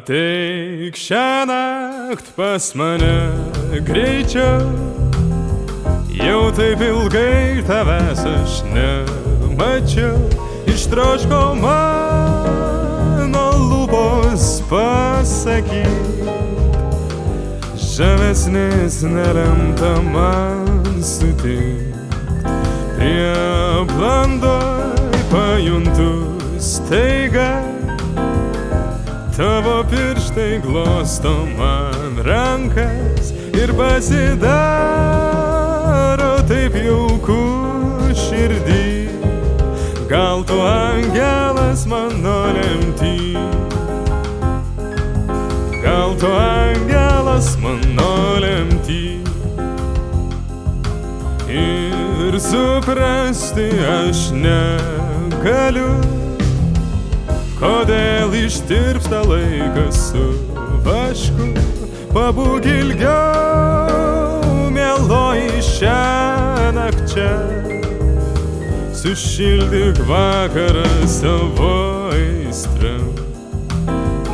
Ateik šiąnakt pas mane greičiau, jau taip ilgai tavęs aš nemačiau. Ištroško mano lūpos pasakyt, žavesnės nelemta man sutikt. Prie blandoj pajuntu staiga, tavo pirštai glosto man rankas ir pasidaro taip jauku širdį. Gal tu angelas mano lemty, gal tu angelas mano lemty. Ir suprasti aš negaliu, kodėl ištirpsta laikas su vašku. Pabūk ilgiau, mieloji, šiąnakt čia, sušildyk vakarą savo aistrą.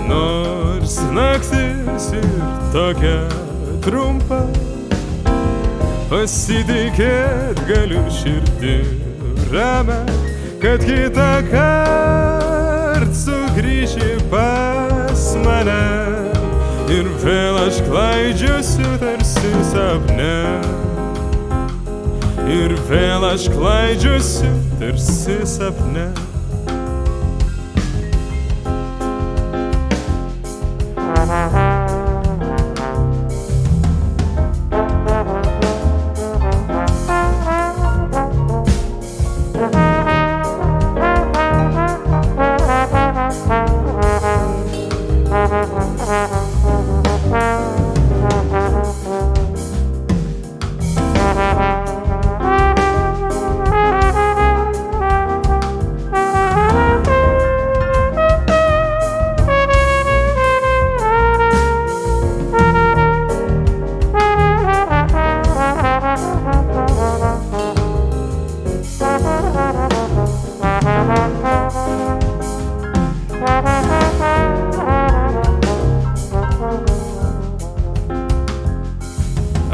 Nors naktis ir tokia trumpa, pasitikėt galiu širdim ramę, kad kitą kart sugrįši pas mane. Ir vėl aš klaidžiosiu tarsi sapne, ir vėl aš klaidžiosiu tarsi sapne.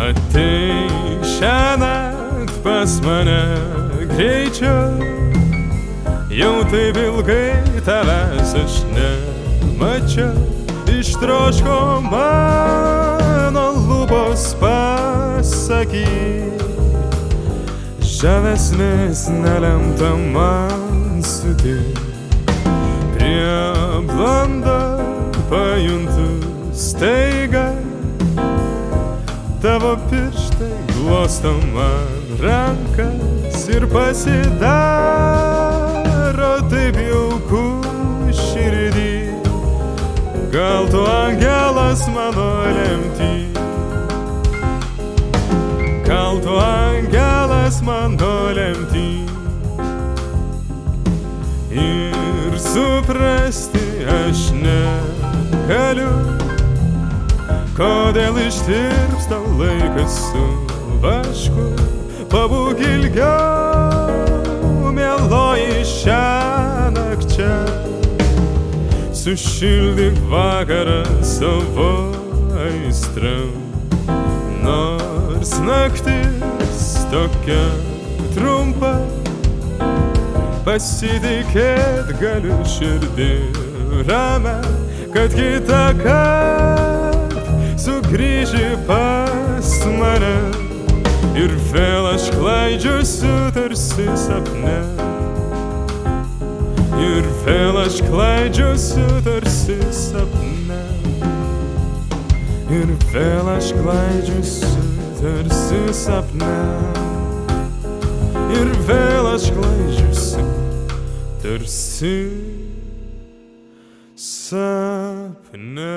Ateik šiąnakt pas mane greičiau, jau taip ilgai tavęs aš nemačiau. Ištroško mano lūpos pasakyt, žavesnės nelemta man sutikt. Prie blandoj pajuntu staiga, tavo pirštai glosto man rankas ir pasidaro taip jauku širdį. Gal tu angelas mano lemty, gal tu angelas mano lemty. Ir suprasti aš negaliu, kodėl ištirpsta laikas su vašku. Pabūk ilgiau, mieloji, šiąnakt čia, sušildyk vakarą savo aistrą. Nors naktis tokia trumpa, pasitikėt galiu širdim ramę, kad kitą kart sugrįži pas mane. Ir vėl aš klaidžiosiu tarsi sapne, ir vėl aš klaidžiosiu tarsi sapne, ir vėl aš klaidžiosiu tarsi sapne, ir vėl aš klaidžiosiu tarsi sapne.